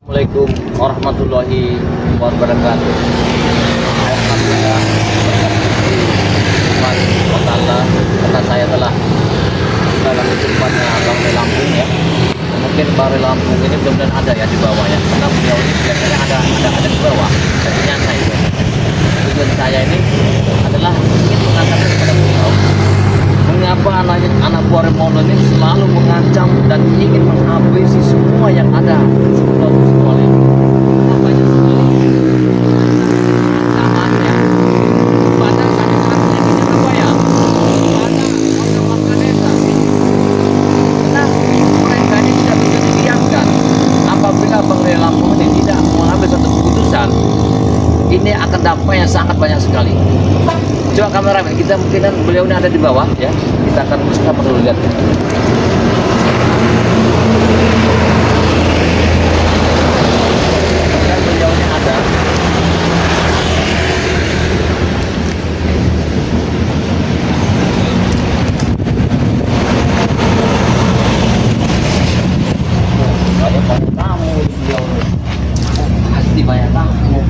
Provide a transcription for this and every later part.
Assalamualaikum warahmatullahi wabarakatuh. Alhamdulillah Allah karena saya telah dalam kehidupannya Bang Rey Lampung ya. Mungkin Bang Rey Lampung ini benar-benar ada ya di bawah ya. Karena beliau ini biasanya ada di bawah. Jadinya tujuan saya ini adalah ingin mengatakan kepada beliau mengapa anak buah Remono ini selalu mengancam dan ingin menghabisi semua yang ada sekolah ini. Banyak sekali ancamannya pada sanitasi di Surabaya, pada warga desa. Kenapa mereka ini tidak bisa didiamkan? Apabila Bang Rey Lampung ini tidak mengambil satu keputusan, ini akan dampaknya sangat banyak sekali. Coba kameramen, kita mungkin beliau ini ada di bawah ya. Kita akan bersama dulu lihat. Dan beliau ini ada. Banyak tamu beliau ini. Pasti banyak tamu.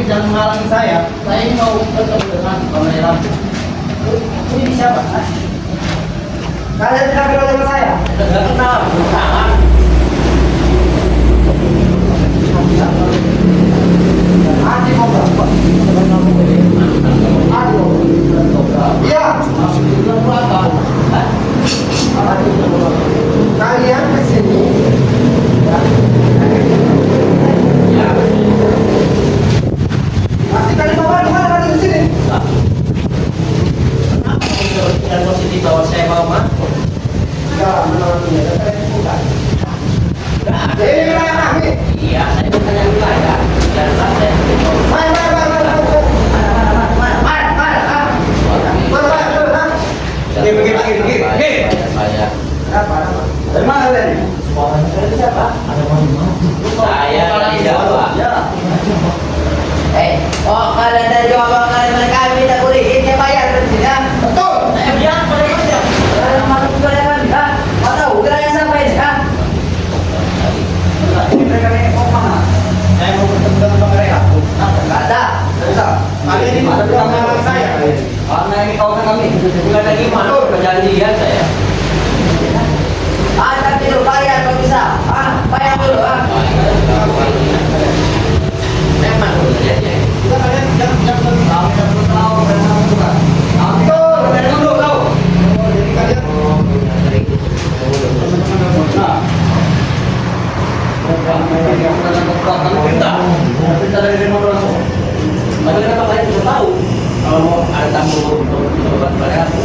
Jangan menghalangi saya. Saya ini mau bertemu dengan Bang Rey Lampung. Ini siapa? Kalian tidak kenal dengan saya? Tidak kenal. Adi mau berapa? Adi mau berapa? Iya. Kalian kesini. Ya. Pasti kali bawa di mana kali di sini? Kenapa tidak positif bahwa saya bawa mah? Enggak, menurutnya ada bukan. Ini wilayah kami. Iya, saya bertanya wilayah. Jangan saya. Ini begini. Saya. Apa? Dari mana kalian? Dari siapa? Saya dari Jawa. Kalian dari Jawa, kalian kami tak boleh ini bayar berarti. Betul. Saya bilang pada dia. Kalau masuk ke dalam dia, mau tahu wilayah siapa ini? Mereka ini mau mana? Saya mau bertemu dengan Bang Rey Lampung. Enggak ada. Bisa. Kalian ini ada dengan saya. Karena ini kawasan kami. Bukan lagi mana perjanjian saya. Tapi dulu bayar kalau bisa. Bayar dulu. Memang ya. Kita kalian jangan tahu dan bukan. Betul. Dari dulu tahu. Jadi kalian Kita dari remote langsung. Tapi kenapa kalian tidak tahu kalau mau ada tamu berobat pada aku?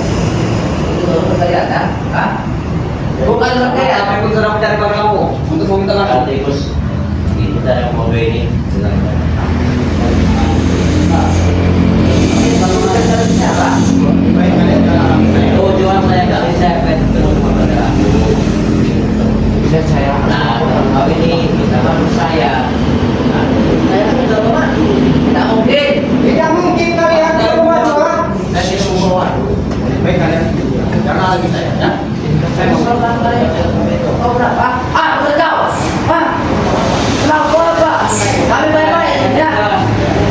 Kelihatan? Bukan berkaya. Apa yang sedang mencari pada kamu untuk meminta langsung? Tikus. Kita yang mau ini. baik kalian jangan Tujuan saya kali saya pengen ketemu pada aku. bisa saya. Nah, kalau ini kita bantu saya. Saya sudah membantu. Tidak mungkin. Tidak mungkin kalian ke rumah Tuhan. Saya tidak mau waduh. Baik kalian jangan lagi saya ya. Saya mau Oh berapa? Udah tahu. Kenapa apa? Kami baik-baik ya.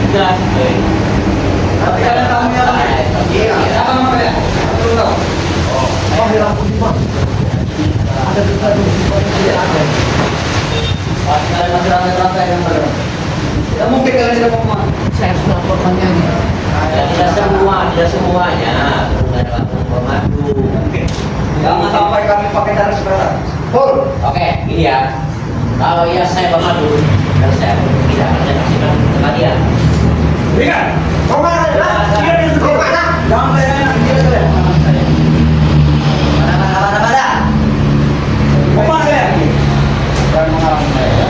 Sudah. tapi kalian tahu ya Pak. Iya. Apa nama kalian? Belum tahu. Oh, di Lampung di mana? Ada di ada. Kalian masih rantai-rantai yang benar. Tidak mungkin kalian tidak mau kemana. Saya harus melaporkannya ini. Ya, tidak semuanya. Bukan langsung memadu. Jangan sampai kami pakai cara sekarang. Full. Oke, ini ya. Kalau ya saya memadu, dan saya tidak akan saya kasihkan ke kalian. Berikan. Kau mana kalian? Kau mana? Jangan kalian gila kalian. Mana? Kau mana kalian? Jangan menghalangi saya ya.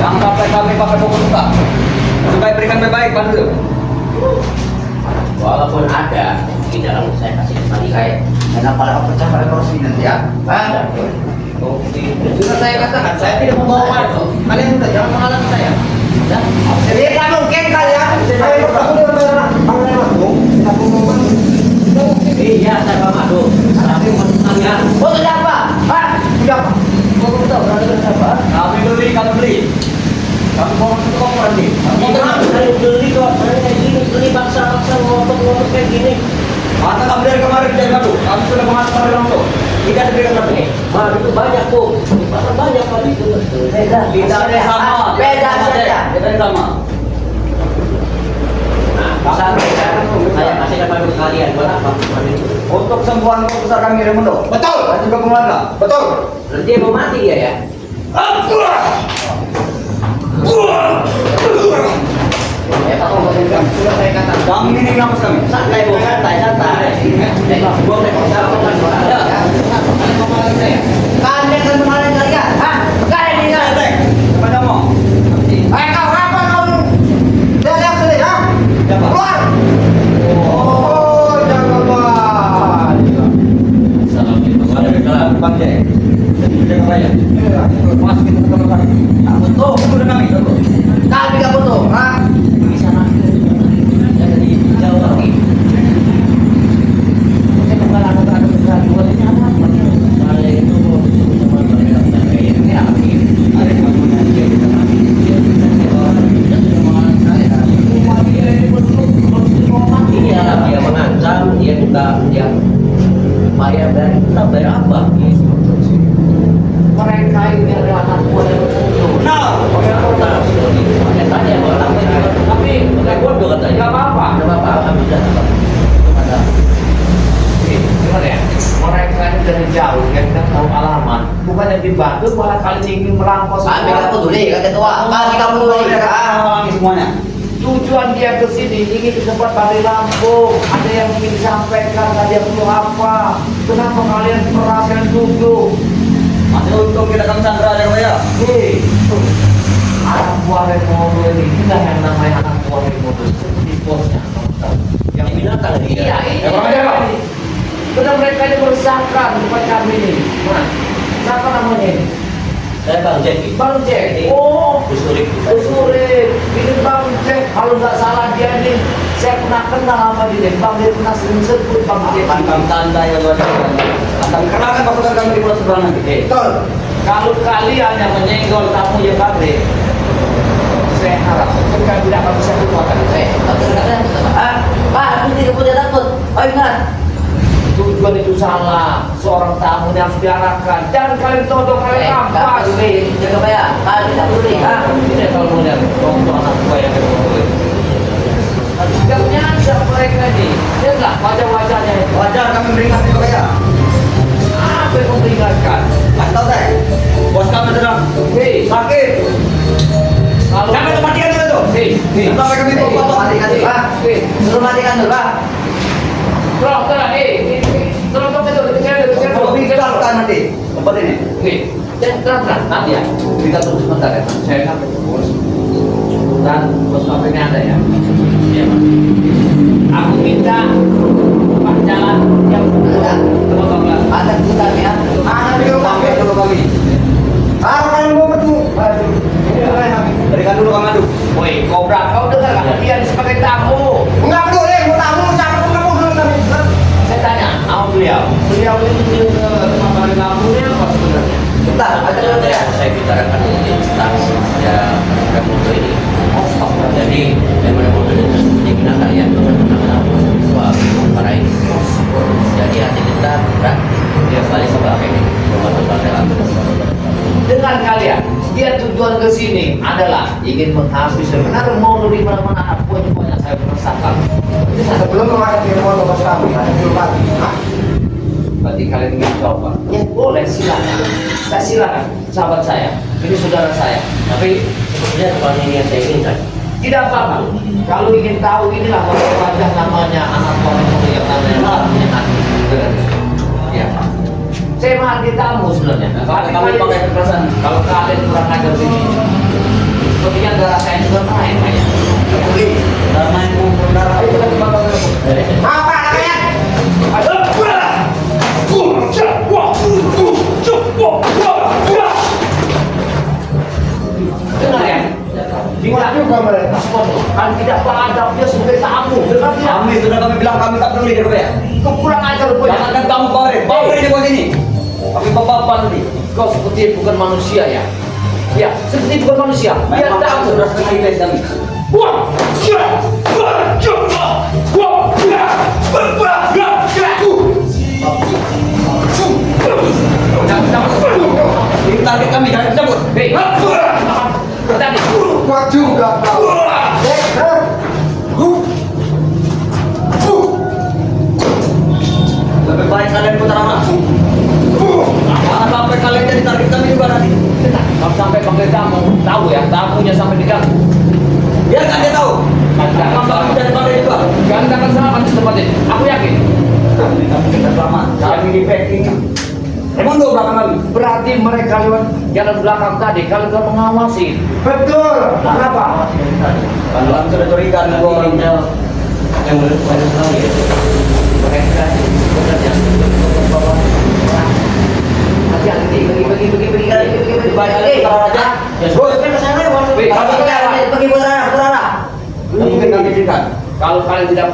Jangan pakai kami pakai buku suka. Supaya berikan baik-baik bantu. Walaupun ada, tidak lalu saya kasih kembali kayak. Kenapa kau pecah pada kursi nanti ya? Hah? Sudah saya katakan, saya tidak membawa itu. Kalian sudah jangan menghalangi saya. Tidak mungkin kalian. Saya bertemu dengan pangeran aku. Aku mau. Iya, saya Pak Madu. Tapi maksud kalian. Oh, tidak apa? Hah? Tidak apa? Kau tahu berada siapa? Kami beli. Kami mau ke toko nanti. Saya beli kok, saya kayak gini, beli baksa-baksa ngotot-ngotot kayak gini. Mata kami dari kemarin dari Madu. Kami sudah mengatakan pada langsung. Tidak ada berikan lagi. Madu itu banyak tuh, di pasar banyak Pak itu. Beda. Tidak ada yang sama. Beda saja. Tidak ada yang sama. Nah, saya kasih dapat ke kalian, buat apa? Untuk sembuhan kau besar kami Remondo. Betul. Dan juga keluarga. Betul. Nanti mau mati dia ya? Ya, Pak, sudah saya katakan. Kami ini ngapas kami. Santai Bu, santai. Kalian akan menghalangi kalian. Hah? Kalian ini. Kepada mau. Ayo kau apa kau? Lihat sini, ha? Siapa? Keluar. Oh, jangan Pak. Ada di dalam pantai. Jangan raya. Masukin ke tempat. Tak betul. Sudah kami. Kami enggak butuh, ha? Di sana jadi jauh lagi. Saya kembali ada dua ini apa? Saya itu cuma berbilang ini api. Ada yang mau dia kita mati. Dia dia mengancam, dia minta dia bayar dari kita bayar apa? Mereka ini adalah anak buah yang berkumpul. Saya tanya orang tapi mereka bodoh katanya. Gak apa-apa. Gak apa-apa. Alhamdulillah. Ada. Gimana ya? Mereka ini dari jauh, yang tidak tahu alamat, bukannya dibantu malah kalian ingin merampas. Kami enggak peduli, kata ketua. Kami enggak peduli. Halangi semuanya. Tujuan dia ke sini ingin ke tempat Bali Lampung. Ada yang ingin disampaikan, ada yang perlu apa? Kenapa kalian merahasiakan duduk? Masih untung kita kan Sandra ada ya. Hei, anak buah Remodo ini, inilah yang namanya anak buah Remodo seperti bosnya. Yang binatang dia. Iya, iya. Sudah mereka ini bersangka tempat kami ini. Mas, siapa namanya ini? Saya Bang Jack. Bang Jack. Ini Oh, Usurik. Usurik. Ini Bang Jack. Kalau nggak salah dia ini, saya pernah kenal sama dia. Bang dia pernah sering sebut Bang Jack. Pantang tanda yang luar biasa. Akan kerahkan pasukan kami di pulau seberang nanti. Betul. Kalau kalian yang menyenggol tamu ya pabrik, saya harap mereka tidak akan bisa keluarkan saya. Pak, aku tidak boleh takut. Oh, ingat. Tujuan itu salah. Seorang tamu yang harus diarahkan. Jangan kalian todong kalian rampas. Jaga bayar. Kami tidak peduli, ha? Tidak kalau melihat contoh anak buah yang berkumpul. Tidak nyadar mereka ini. Dia nggak wajah-wajahnya itu. Wajar kami berikan juga ya. Apa yang memperingatkan? Kasih tahu saya. Bos kami sedang Hei, sakit. kalau Sampai matikan dulu tuh. Hei, Sampai kami Hei, potong. matikan dulu, ha? hei, Suruh matikan dulu, ha? tolong, tolong itu, Kalau digaskan nanti tempat ini. Oke, terang, nanti ya. Kita tunggu sebentar ya. Saya kan bos. Dan bos pabriknya ada ya. Iya, Pak. Aku minta Pak jalan yang Ada. ke Ada kita nih, ha? Ada di rumah kami dulu kami. Kalian mau betul. Berikan dulu kami aduk. Woi, Kobra, kau dengar nggak? Dia sebagai tamu. Enggak peduli, mau tamu siapa pun kamu dulu kami. Saya tanya sama beliau. Beliau ini tempat Bali Lampungnya apa sebenarnya? Bentar, ada dulu ya. Saya bicarakan ini tentang ya Remodo ini. Jadi Remodo itu punya binatang yang benar-benar wah para ini. Jadi hati kita berat dia balik ke belakang ini. Rumah Lampung. Dengan kalian, dia tujuan ke sini adalah ingin menghabis sebenarnya mau di mana-mana anak buahnya saya merasakan. Ini saya Sebelum menghadapi rumah bos kami, ada dulu lagi. berarti kalian ingin coba. Ya boleh, silakan. Saya silakan, sahabat saya. Ini saudara saya. Tapi sebetulnya bukan ini yang saya inginkan. Tidak apa-apa. Kalau ingin tahu inilah wajah namanya anak buah yang namanya punya hati. Ya. Saya menghargai tamu sebenarnya. Nah, kalau kami pakai kekerasan. Kalau kalian kurang ajar sini, saya juga main banyak. Main kumpul darah. Ayo kita kembali. Apa namanya? Dengar ya? Gimana juga mereka? Kan tidak beradab dia sebagai tamu. Dengar tidak? Kami sudah kami bilang kami tak peduli dia ya. Kau kurang ajar rupanya. Jangankan kamu Bawre di bawah sini. Kami bapak nanti. Kau seperti bukan manusia ya? Ya, seperti bukan manusia. Dia Memang kami tahu. sudah setengah iblis kami. Ini target kami, jangan cabut. Hei, tadi. Kuat juga kau. Lebih baik kalian putar arah. Jangan sampai kalian jadi target kami juga nanti. Kalau sampai panggil tamu, tahu ya, tamunya sampai diganggu. Biarkan dia tahu. Jangan kamu jadi badai juga. Jangan akan selamat di tempat ini. Aku yakin. Kami kita selamat. Kami di packing. Emang dua belakang kami. Berarti mereka lewat jalan belakang tadi. Kalau telah mengawasi. Betul. Kenapa? Kalau kami sudah curiga nih dua orang. yang menurut pada tahu ya mereka sebenarnya hati-hati bagi Baik kali putar arah aja. Bos, kan kesana ya bos. Pergi putar arah. Mungkin kami izinkan. Kalau kalian tidak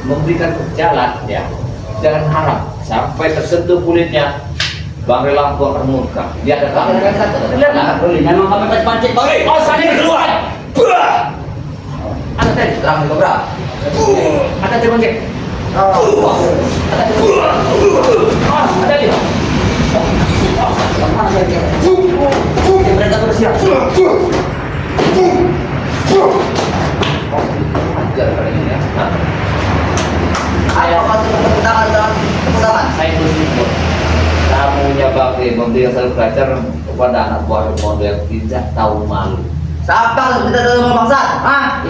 memberikan jalan, ya jangan harap sampai tersentuh kulitnya. Bang Lampu akan murka. Dia ada kamu. Lihat lah. Memang kami pancing Bang. Oh, sana keluar. Ada tadi terang juga berapa? Ada terbangkit. Ada lihat. Mana saja? Mereka sudah siap. Ajar kali ini ya. Ayo masuk ke tepuk tangan. Saya bersyukur tamunya Bakri memberikan satu pelajaran kepada anak buah Remondo yang tidak tahu malu. Siapa kita dalam bangsa? Hah?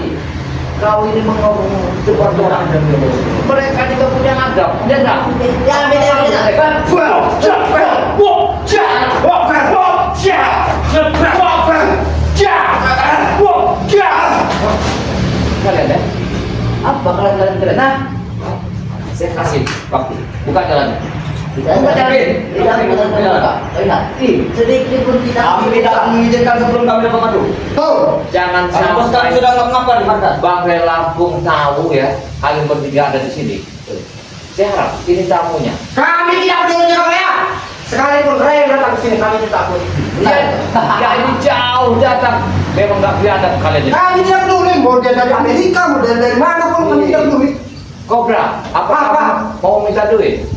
Kau ini mengomong depan orang. Mereka juga punya adab. Dia enggak? Ya, beda. Kalian ya? Apa kalian kalian? Nah, saya kasih waktu. Buka jalannya. Buka jalan. Sedikit pun kita kami tidak mengizinkan sebelum kami dapat madu. Tuh. Jangan Bos kami sampai sudah ngapa di markas. Bang Lampung tahu ya, kalian bertiga ada di sini. Saya harap ini tamunya. Kami tidak peduli dengan ya. Sekalipun Ray datang ke sini kami tidak peduli. Ya ini jauh datang. Memang nggak biadab kalian ini. Kami tidak peduli. Mau dia dari Amerika, mau dia dari mana pun kami tidak peduli. Kobra, apa Apa? kamu mau minta duit?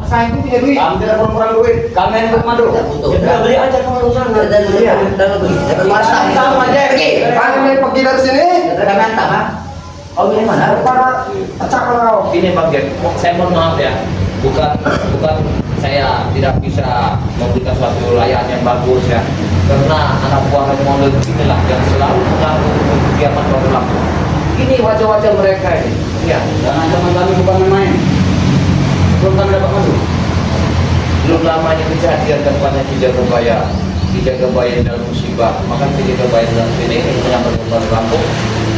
Saya itu punya duit. Kami tidak kurang duit. Kami yang ikut madu. Ya, beli aja kamu urusan. Sama aja pergi. Kami mau pergi dari sini. Kami hantar, ha? Oh, ini mana? Para acak kau. Ini Bang Jen, saya mohon maaf ya. Bukan saya tidak bisa memberikan suatu layanan yang bagus ya. Karena anak buah Raymond inilah yang selalu mengganggu kegiatan Bang Lampung. Ini wajah-wajah mereka ini. Ya, Jangan teman kami bukan main-main. Belum kami dapat madu. belum lamanya kejadian tempatnya Kijagabaya. Kijagabaya dalam musibah, maka Kijagabaya dalam sini menyambut Bang Lampung.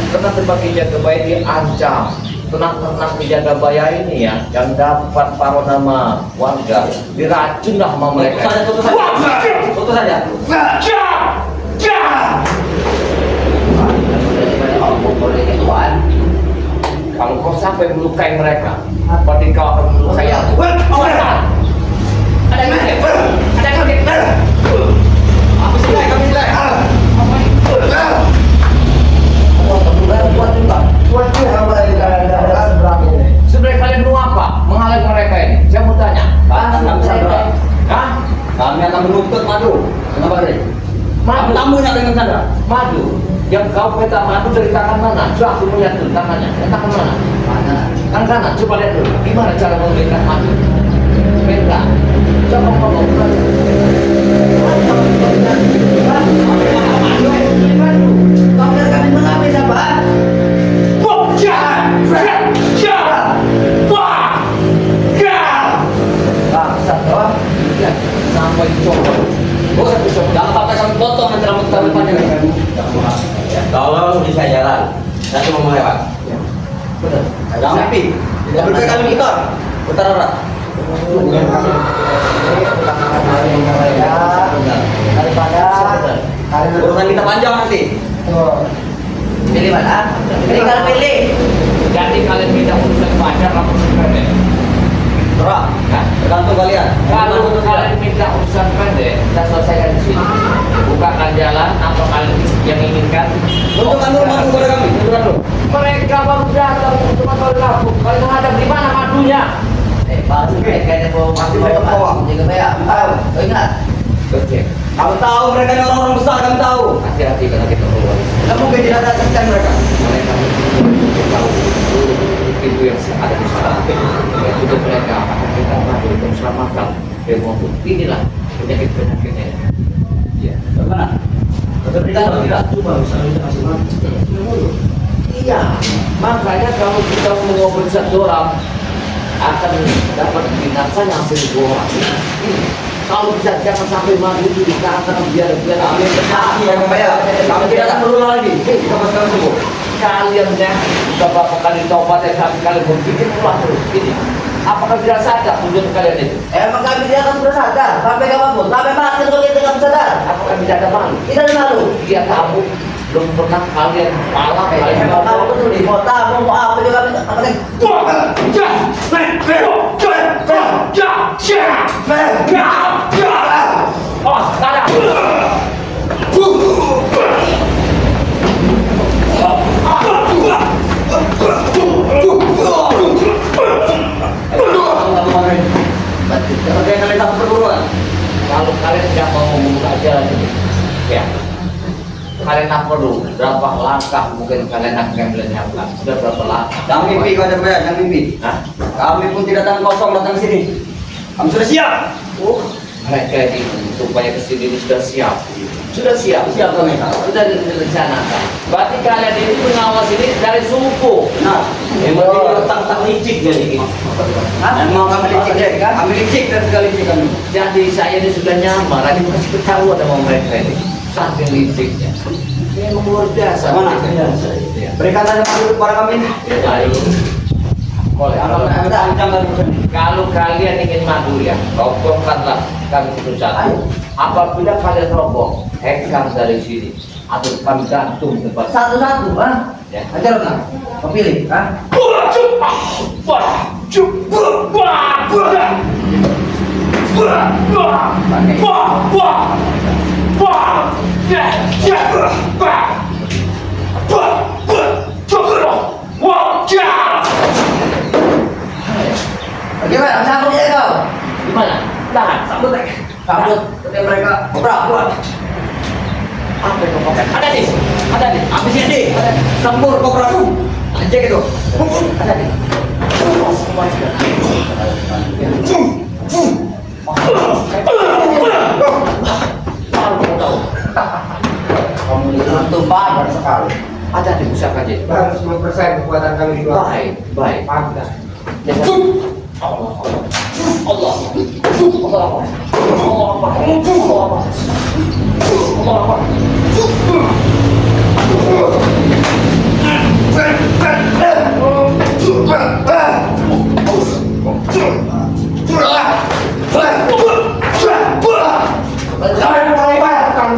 Karena tempat Kijagabaya diancam. Ternak-ternak Kijagabaya ini ya, yang dapat paruh nama warga diracun lah sama mereka. Tutup saja. Tutup saja. Kalau kau sampai melukai mereka, berarti kau akan melukai aku. Ada yang kaget? Ada yang kaget? Kami silai. Buat dia apa lagi ada seberapa ini? Sebenarnya kalian mau apa? Menghalangi mereka ini? Saya mau tanya. Kami sadar. Hah? Kami akan menuntut madu. Kenapa sih? Madu. Tamunya dengan sadar. Madu. Yang kau minta madu dari tangan mana? Coba aku melihat dulu tangannya. Tangan mana? Mana? Tangan kanan. Coba lihat dulu. Gimana cara memberikan madu? Minta. Coba ngomong. Kau biar kami mengambil siapa? Bangsat doang. Lihat. Sampai coba. Bos, jangan sampai kami potong nanti rambut kami panjang. Ya, Kalau langsung bisa jalan, saya cuma mau lewat. Benar. Jangan mimpi. Tidak berkali putar. Putar arah. Daripada Urusan kita panjang nanti. Pilih mana? Tinggal pilih. Jadi kalian tidak urusan pacar kamu pendek. Terang. Nah, Tergantung kalian. kalau kalian minta urusan pendek, kita selesaikan di sini. Bukakan jalan apa kalian yang inginkan. Tunjukkan dulu madu kepada kami. Tunjukkan dulu. Mereka baru datang untuk makan lapu. Kalian hadap di mana madunya? Pasti kayaknya bawa Pasti mereka bawa. Jaga saya. Tahu, ingat. Oke. Kami tahu mereka ini orang-orang besar, kami tahu. Hati-hati karena kita keluar. Tidak mungkin tidak ada asisten mereka. Mereka tahu pintu yang ada di sana. Yang itu mereka akan kita madu untuk selamatkan. Dia ngomong inilah penyakit-penyakitnya. Ya. Bagaimana? Tapi kalau tidak coba misalnya kita kasih makan. Iya, makanya kalau kita mengobrol satu orang akan dapat binatang yang 1000 orang. Kalau bisa jangan sampai mati itu dikatakan biar Iya, ya. Kami tidak akan berulang lagi. Kita pasti akan sembuh. kalian ya beberapa kali tobat ya kali berpikir ulang terus ini. Apakah tidak sadar tujuan kalian itu? Emang kami tidak akan bersadar sampai kapanpun, sampai mati kalau kita tidak sadar. Apakah tidak ada malu? Kita ada malu. Dia tahu belum pernah kalian malam kalian Emang kamu betul di kota mau apa juga kami Oh, ada. Sebagai kalian tak perguruan. Kalau kalian tidak mau membuka jalan ini, ya kalian tak perlu berapa langkah mungkin kalian akan melenyapkan. Sudah berapa langkah? Jangan mimpi kau ada jangan mimpi. Hah? Kami pun tidak datang kosong datang sini. Kami sudah siap. Oh, mereka ini supaya kesini ini sudah siap. Sudah siap. Siap kami. Sudah direncanakan. Berarti kalian ini mengawal sini dari suku. Nah, memang ini letak-letak licik jadi ini. Memang kami licik ya, kami licik dan segala licik kami. Jadi saya ini sudah nyamar. Ini masih ketahuan sama mereka ini. Saking liciknya. Ini memang luar biasa. Mana? Ya. Berikan saja dulu kepada kami. Baik. Boleh. Ada ancam dari sini. Kalau kalian ingin madu ya, robohkanlah kami itu satu. Apabila kalian roboh, hengkang dari sini atau kami gantung tempat. satu-satu, ah. Ya. Ajar enggak? Kau pilih, ah. Bagaimana? Sambut ya kau. Gimana? Tahan, sambut aja. Sambut. Ketika mereka berapa? Apa yang kau ada nih? Ada nih. Habis ini, sempur kau beraku. Anjing itu. Ada nih. Semua sudah. Tahu. Kamu itu tumpah sekali. Ada di pusat aja. 100% kekuatan kami di luar. Baik, baik. Pangkat. Allah, Allah, Allah, Allah, Jangan mulai bayar kau.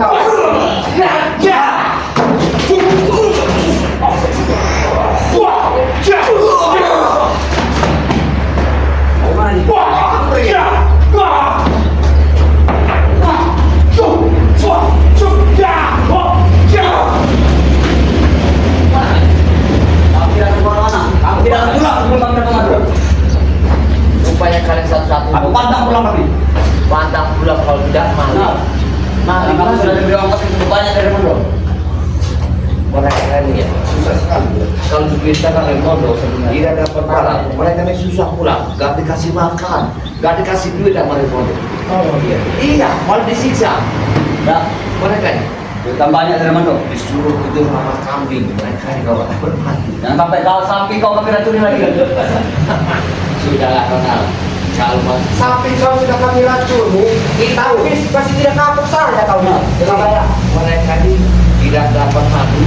Kami tidak kemana-mana. Kami tidak akan pulang sebelum kami dapat madu. Rupanya kalian satu-satu Aku pantang pulang kami. pantang pulang kalau tidak malu. Karena kami sudah diberi ongkos yang cukup banyak dari Mondo. Mereka ini ya, Susah sekali. kalau diberitakan dari Mondo, tidak ada perkara. Mereka ini susah pulang, gak dikasih makan, gak dikasih duit sama Mondo. Oh iya. Iya, malah disiksa. Nah, mereka ini Bukan banyak dari Mondo. disuruh tidur sama kambing. Mereka ini kalau tak bermati. Jangan sampai kau samping kau kami racuni lagi. Sudahlah Ronald, kalau mas Sampai kau sudah kami racuni, kita pasti tidak kapok saja kau. Dengan bayar. mereka ini tidak dapat madu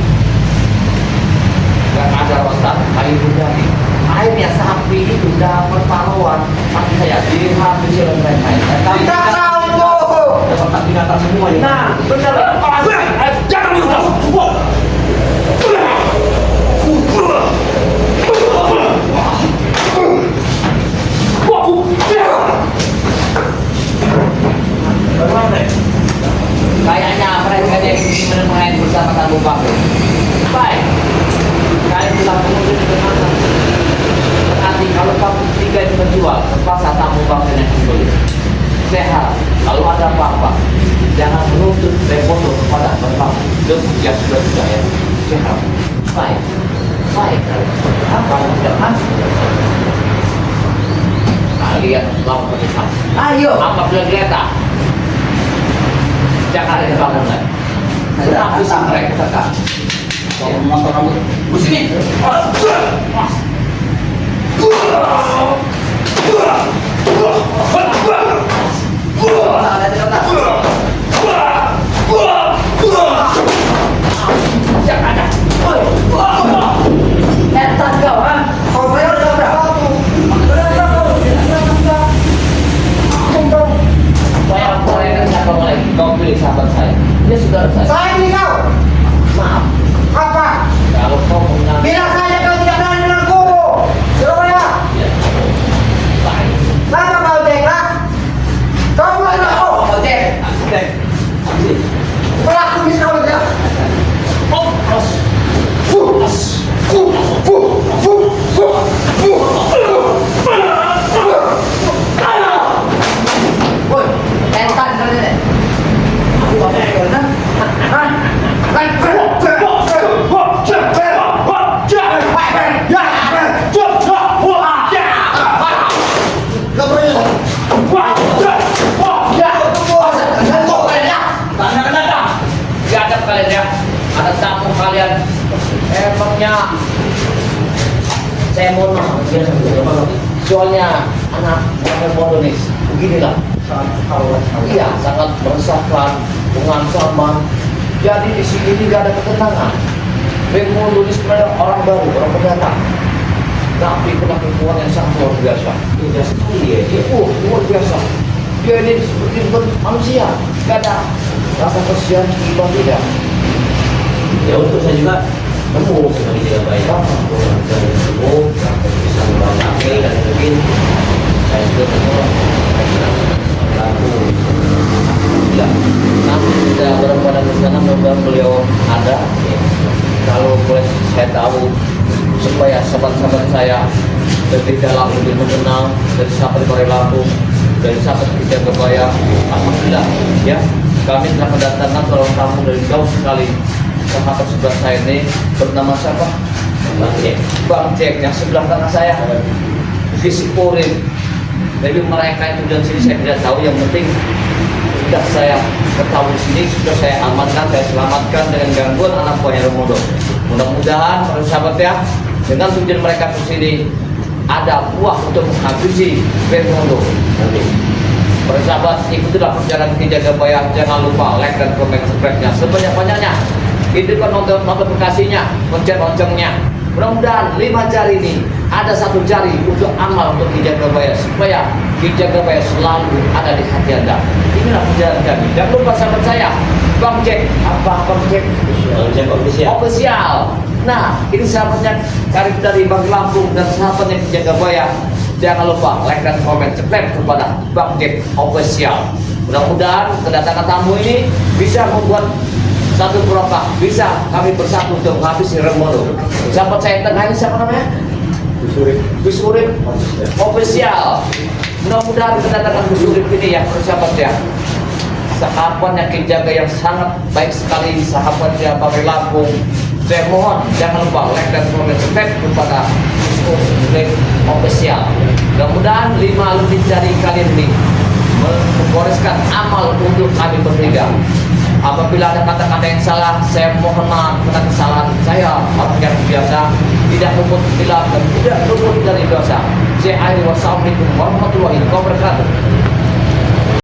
Baik. Kalian telah mengunjungi ke mana? Nanti kalau kamu tiga itu menjual, terpaksa tamu bangsa yang membeli. Sehat. Kalau ada apa-apa, jangan menuntut remoto kepada bapak. Dia sudah ya. Sehat. Baik. Baik. Apa yang tidak masuk? Kalian lawan penyesal. Ayo. Apabila kereta, jangan ada bangun lagi. Kenapa sih mereka? Kalau motor rambut. Busini. Jangan ada. Entar kau, ha? Kau bayar berapa? Saya korekan siapa lagi? Kau pilih sahabat saya. Dia saudara saya. Saya ini kau. Maaf. Apa? Kalau kau mengenal Bilang saja kau tidak berani denganku. Surabaya. dia, baik. Kenapa kau cek, ha? Kau mulai aku. Kau cek. Cek. Pelaku bisa kau cek. Oh, terus. Woi, entar kau ini. Aku apa kau nak? Hah? Gadap kalian ya. Ada tamu kalian. Emangnya saya mohon maaf. Soalnya anak bodoh nih. Beginilah. Iya, sangat meresahkan, mengancam. Jadi di sini tidak ada ketenangan. Bemo ini sebenarnya orang baru, orang pendatang. Tapi kelakuan yang sangat luar biasa. Dia sekali ya, dia luar biasa. Dia ini seperti manusia, gak ada rasa kasihan tiba tidak. Ya untuk saya juga nemu sebagai tidak baik dari nemu bisa membawa kaki dan mungkin saya juga nemu pelaku Tidak, nanti tidak berapa dan sana mudah beliau ada. Kalau boleh saya tahu supaya sahabat-sahabat saya lebih dalam lebih mengenal dari sahabat Korea Lampung, dari sahabat kita Kebaya. Alhamdulillah ya, kami telah mendatangkan seorang tamu dari jauh sekali. Sahabat sebelah saya ini bernama siapa? Bang Cek yang sebelah kanan saya Disipurin. Jadi mereka itu dan sini saya tidak tahu, yang penting sudah saya ketahui di sini, sudah saya amankan, saya selamatkan dengan gangguan anak buahnya Romodo. Mudah-mudahan para sahabat ya, dengan tujuan mereka ke sini ada buah untuk menghabisi Romodo. Para sahabat, ikutilah perjalanan Ki Jagabaya. Jangan lupa like dan komen subscribe-nya sebanyak-banyaknya. Hidupkan notifikasinya, pencet loncengnya. Mudah-mudahan 5 jari ini ada 1 jari untuk amal untuk Ki Jagabaya, supaya Ki Jagabaya selalu ada di hati Anda. Inilah perjalanan kami. Jangan lupa sahabat saya, Bang Jack. Apa Bang Jack? Jack Official. Nah, ini sahabatnya karib dari Bang Lampung dan sahabatnya Ki Jagabaya. Jangan lupa like dan komen subscribe kepada Bang Jack Official. Mudah-mudahan kedatangan tamu ini bisa membuat satu perokah, bisa kami bersatu untuk menghabisi Remodo. Sahabat saya tengah ini siapa namanya? Gus Urip Official. Mudah-mudahan kedatangan Gus Urip ini ya sahabat ya, sahabatnya Ki Jaga yang sangat baik sekali, sahabatnya Bang Lampung. Saya mohon jangan lupa like dan komen subscribe kepada Gus Urip Official. Mudah-mudahan 5 lebih dari kalian ini membereskan amal untuk kami bertiga. Apabila ada kata-kata yang salah, saya mohon maaf karena kesalahan saya, orang yang biasa, tidak luput hilaf dan tidak luput dari dosa. Saya akhiri, wassalamualaikum warahmatullahi wabarakatuh.